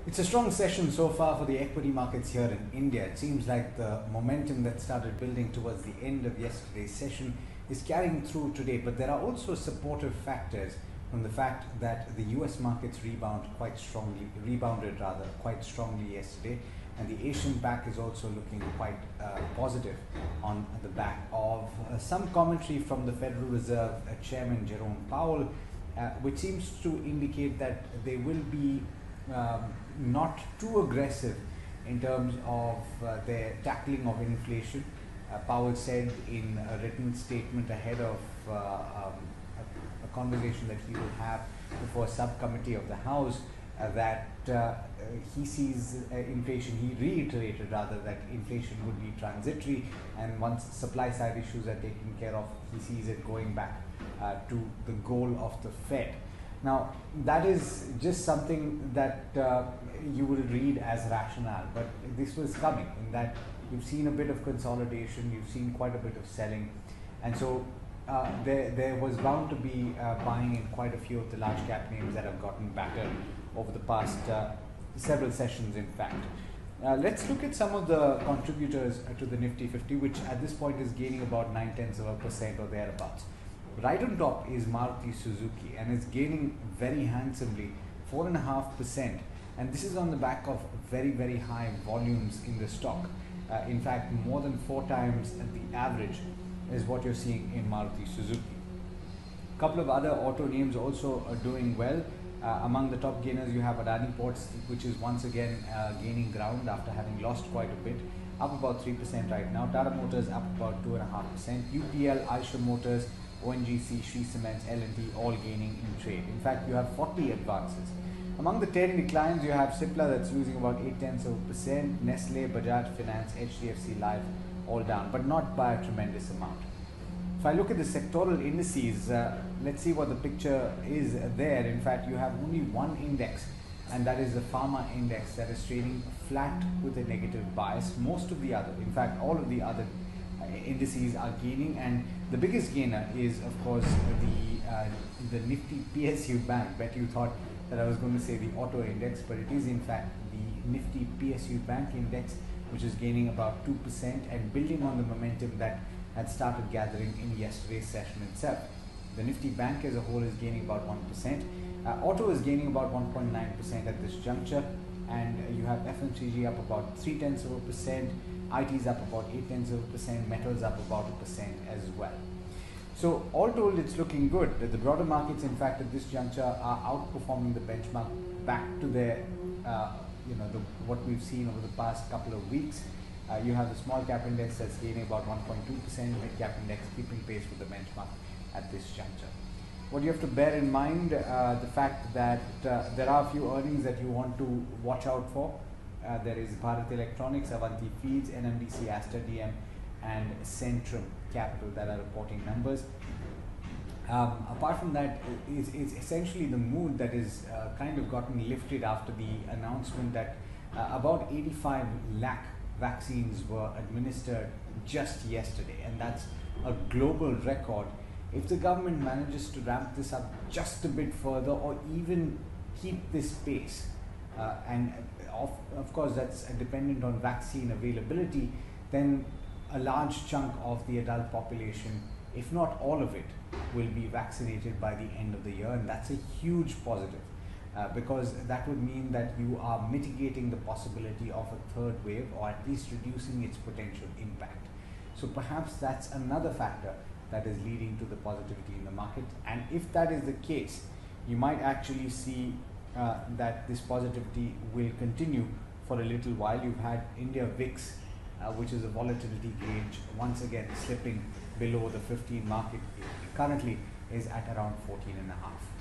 It's a strong session so far for the equity markets here in India. It seems like the momentum that started building towards the end of yesterday's session is carrying through today, but there are also supportive factors from the fact that the US markets rebounded quite strongly yesterday, and the Asian back is also looking quite positive on the back of some commentary from the Federal Reserve Chairman Jerome Powell, which seems to indicate that they will be not too aggressive in terms of their tackling of inflation. Powell said in a written statement ahead of a conversation that he will have before a subcommittee of the House that he sees inflation, he reiterated rather that inflation would be transitory, and once supply side issues are taken care of, he sees it going back to the goal of the Fed. Now, that is just something that you will read as rationale, but this was coming in that you've seen a bit of consolidation, you've seen quite a bit of selling, and so there was bound to be buying in quite a few of the large cap names that have gotten battered over the past several sessions, in fact. Let's look at some of the contributors to the Nifty 50, which at this point is gaining about 0.9% or thereabouts. Right on top is Maruti Suzuki, and it's gaining very handsomely, 4.5%, and this is on the back of very, very high volumes in the stock. In fact, more than 4 times the average is what you're seeing in Maruti Suzuki. A couple of other auto names also are doing well. Among the top gainers, you have Adani Ports, which is once again gaining ground after having lost quite a bit, up about 3% right now. Tata Motors up about 2.5%. UPL, Eicher Motors, ONGC, Shree Cements, L&T all gaining in trade. In fact, you have 40 advances. Among the 10 declines, you have Cipla that's losing about 0.8%, Nestle, Bajaj Finance, HDFC Life all down, but not by a tremendous amount. If I look at the sectoral indices, let's see what the picture is there. In fact, you have only one index, and that is the pharma index, that is trading flat with a negative bias. Most of the other, in fact, all of the other indices are gaining, and the biggest gainer is, of course, the Nifty PSU Bank. Bet you thought that I was going to say the auto index, but it is in fact the Nifty PSU Bank index, which is gaining about 2% and building on the momentum that had started gathering in yesterday's session itself. The Nifty Bank as a whole is gaining about 1%. Auto is gaining about 1.9% at this juncture, and you have FMCG up about 0.3%, IT is up about 0.8%, metals up about 1% as well. So all told, it's looking good. The broader markets, in fact, at this juncture are outperforming the benchmark back to their, what we've seen over the past couple of weeks. You have the small cap index that's gaining about 1.2%, mid cap index keeping pace with the benchmark at this juncture. What you have to bear in mind, the fact that there are a few earnings that you want to watch out for. There is Bharat Electronics, Avanti Feeds, NMDC, Aster DM, and Centrum Capital that are reporting numbers. Apart from that, it's essentially the mood that is kind of gotten lifted after the announcement that about 85 lakh vaccines were administered just yesterday, and that's a global record. If the government manages to ramp this up just a bit further, or even keep this pace, and of course that's dependent on vaccine availability, then a large chunk of the adult population, if not all of it, will be vaccinated by the end of the year, and that's a huge positive. Because that would mean that you are mitigating the possibility of a third wave, or at least reducing its potential impact. So perhaps that's another factor that is leading to the positivity in the market, and if that is the case, you might actually see that this positivity will continue for a little while. You've had India VIX, which is a volatility gauge, once again slipping below the 15 market. Currently is at around 14.5.